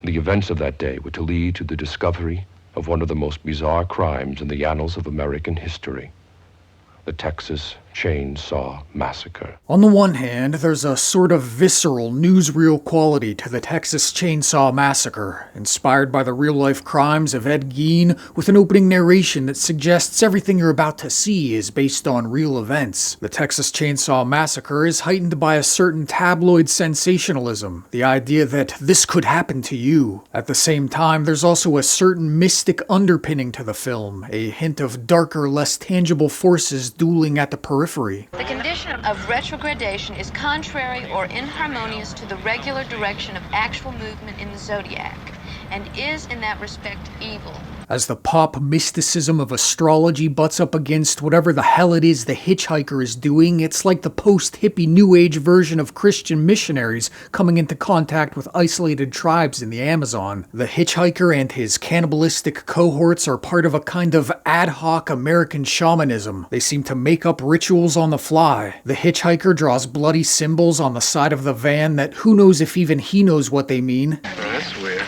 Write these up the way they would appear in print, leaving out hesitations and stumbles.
The events of that day were to lead to the discovery of one of the most bizarre crimes in the annals of American history, the Texas Chain Saw Massacre. On the one hand, there's a sort of visceral, newsreel quality to the Texas Chain Saw Massacre, inspired by the real-life crimes of Ed Gein, with an opening narration that suggests everything you're about to see is based on real events. The Texas Chain Saw Massacre is heightened by a certain tabloid sensationalism, the idea that this could happen to you. At the same time, there's also a certain mystic underpinning to the film, a hint of darker, less tangible forces dueling at the periphery. The condition of retrogradation is contrary or inharmonious to the regular direction of actual movement in the zodiac, and is in that respect evil. As the pop mysticism of astrology butts up against whatever the hell it is the hitchhiker is doing, it's like the post-hippie New Age version of Christian missionaries coming into contact with isolated tribes in the Amazon. The hitchhiker and his cannibalistic cohorts are part of a kind of ad hoc American shamanism. They seem to make up rituals on the fly. The hitchhiker draws bloody symbols on the side of the van that who knows if even he knows what they mean. Oh, that's weird.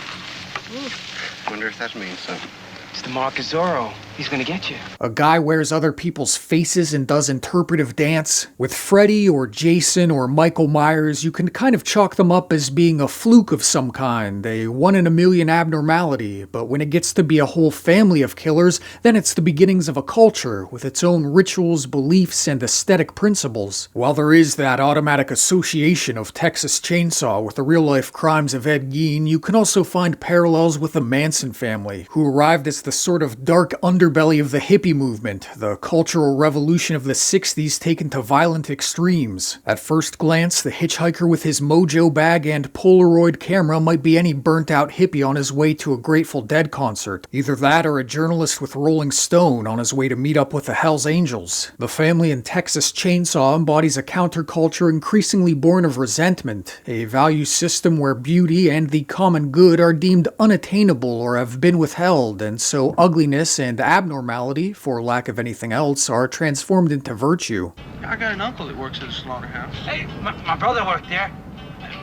Wonder if that means something. It's the Mark of Zorro. He's gonna get you. A guy wears other people's faces and does interpretive dance. With Freddy or Jason or Michael Myers, you can kind of chalk them up as being a fluke of some kind, a one-in-a-million abnormality, but when it gets to be a whole family of killers, then it's the beginnings of a culture with its own rituals, beliefs, and aesthetic principles. While there is that automatic association of Texas Chainsaw with the real-life crimes of Ed Gein, you can also find parallels with the Manson family, who arrived as the sort of dark underbelly of the hippie movement, the cultural revolution of the 60s taken to violent extremes. At first glance, the hitchhiker with his mojo bag and Polaroid camera might be any burnt-out hippie on his way to a Grateful Dead concert. Either that or a journalist with Rolling Stone on his way to meet up with the Hells Angels. The family in Texas Chainsaw embodies a counterculture increasingly born of resentment, a value system where beauty and the common good are deemed unattainable or have been withheld, and so ugliness and abnormality, for lack of anything else, are transformed into virtue. I got an uncle that works at a slaughterhouse. Hey, my brother worked there.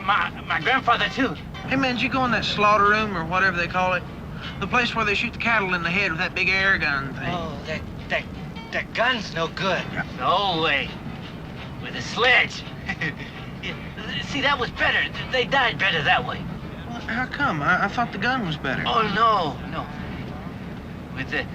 My grandfather, too. Hey, man, did you go in that slaughter room or whatever they call it? The place where they shoot the cattle in the head with that big air gun thing. Oh, that gun's no good. No way. With a sledge. See, that was better. They died better that way. Well, how come? I thought the gun was better. Oh, no. With the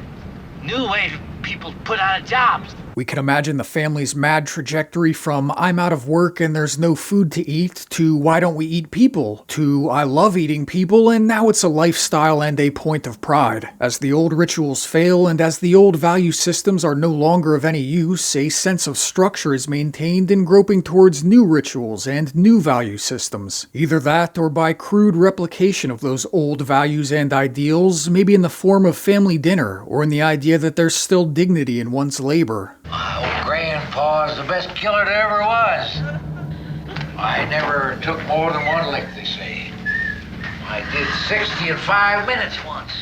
new way people put out of jobs. We can imagine the family's mad trajectory from I'm out of work and there's no food to eat, to why don't we eat people, to I love eating people, and now it's a lifestyle and a point of pride. As the old rituals fail and as the old value systems are no longer of any use, a sense of structure is maintained in groping towards new rituals and new value systems. Either that or by crude replication of those old values and ideals, maybe in the form of family dinner or in the idea that there's still dignity in one's labor. My old grandpa's the best killer there ever was. I never took more than one lick, they say. I did 60 in 5 minutes once.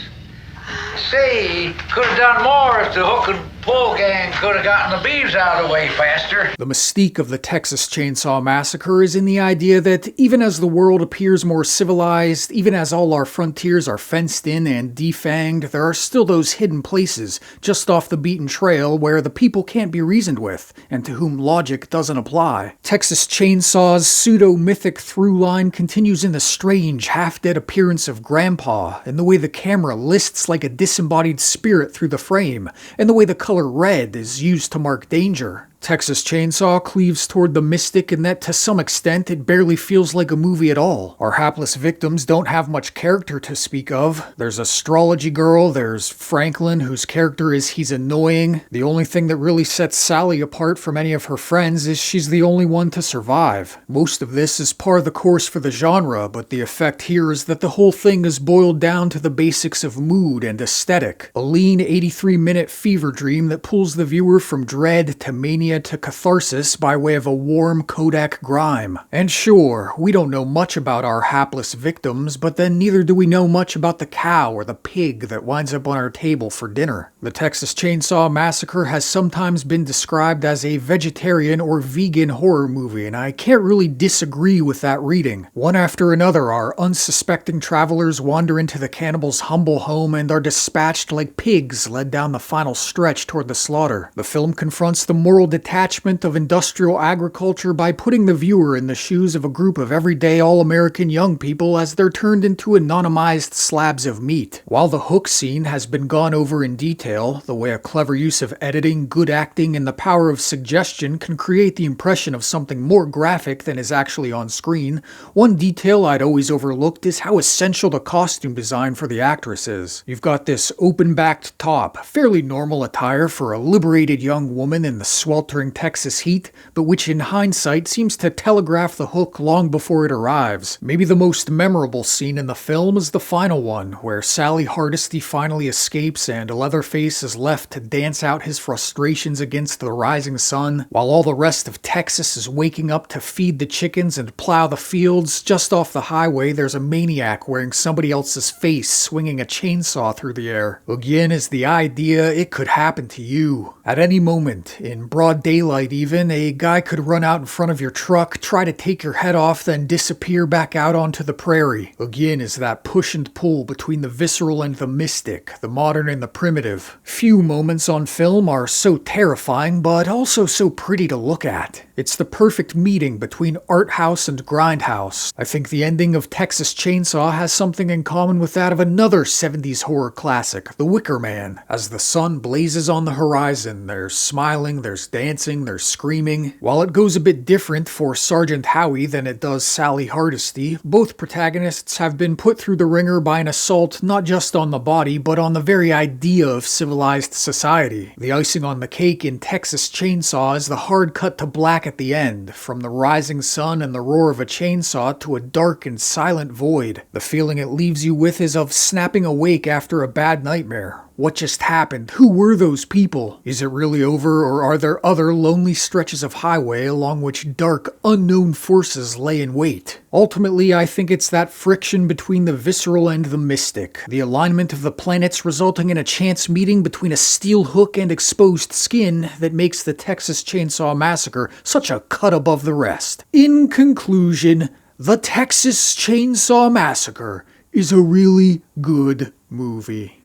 Say, could have done more if the hook and pull gang could have gotten the beeves out of the way faster. The mystique of the Texas Chainsaw Massacre is in the idea that even as the world appears more civilized, even as all our frontiers are fenced in and defanged, there are still those hidden places just off the beaten trail where the people can't be reasoned with, and to whom logic doesn't apply. Texas Chainsaw's pseudo-mythic through line continues in the strange, half-dead appearance of Grandpa, in the way the camera lists like a disembodied spirit through the frame, and the way the color red is used to mark danger. Texas Chainsaw cleaves toward the mystic in that to some extent it barely feels like a movie at all. Our hapless victims don't have much character to speak of. There's Astrology Girl, there's Franklin, whose character is he's annoying. The only thing that really sets Sally apart from any of her friends is she's the only one to survive. Most of this is par the course for the genre, but the effect here is that the whole thing is boiled down to the basics of mood and aesthetic. A lean 83-minute fever dream that pulls the viewer from dread to mania mania to catharsis by way of a warm Kodak grime. And sure, we don't know much about our hapless victims, but then neither do we know much about the cow or the pig that winds up on our table for dinner. The Texas Chain Saw Massacre has sometimes been described as a vegetarian or vegan horror movie, and I can't really disagree with that reading. One after another, our unsuspecting travelers wander into the cannibal's humble home and are dispatched like pigs led down the final stretch toward the slaughter. The film confronts the moral detachment of industrial agriculture by putting the viewer in the shoes of a group of everyday all-American young people as they're turned into anonymized slabs of meat. While the hook scene has been gone over in detail, the way a clever use of editing, good acting, and the power of suggestion can create the impression of something more graphic than is actually on screen, one detail I'd always overlooked is how essential the costume design for the actress is. You've got this open-backed top, fairly normal attire for a liberated young woman in the sweltering Texas heat, but which in hindsight seems to telegraph the hook long before it arrives. Maybe the most memorable scene in the film is the final one, where Sally Hardesty finally escapes and Leatherface is left to dance out his frustrations against the rising sun, while all the rest of Texas is waking up to feed the chickens and plow the fields. Just off the highway, there's a maniac wearing somebody else's face swinging a chainsaw through the air. Again is the idea it could happen to you. At any moment, in broad daylight even, a guy could run out in front of your truck, try to take your head off, then disappear back out onto the prairie. Again is that push and pull between the visceral and the mystic, the modern and the primitive. Few moments on film are so terrifying, but also so pretty to look at. It's the perfect meeting between art house and grindhouse. I think the ending of Texas Chainsaw has something in common with that of another 70s horror classic, The Wicker Man. As the sun blazes on the horizon, there's smiling, there's dancing, there's screaming. While it goes a bit different for Sergeant Howie than it does Sally Hardesty, both protagonists have been put through the ringer by an assault not just on the body, but on the very idea of civilized society. The icing on the cake in Texas Chainsaw is the hard cut to black at the end, from the rising sun and the roar of a chainsaw to a dark and silent void. The feeling it leaves you with is of snapping awake after a bad nightmare. What just happened? Who were those people? Is it really over, or are there other lonely stretches of highway along which dark, unknown forces lay in wait? Ultimately, I think it's that friction between the visceral and the mystic, the alignment of the planets resulting in a chance meeting between a steel hook and exposed skin that makes the Texas Chainsaw Massacre such a cut above the rest. In conclusion, the Texas Chainsaw Massacre is a really good movie.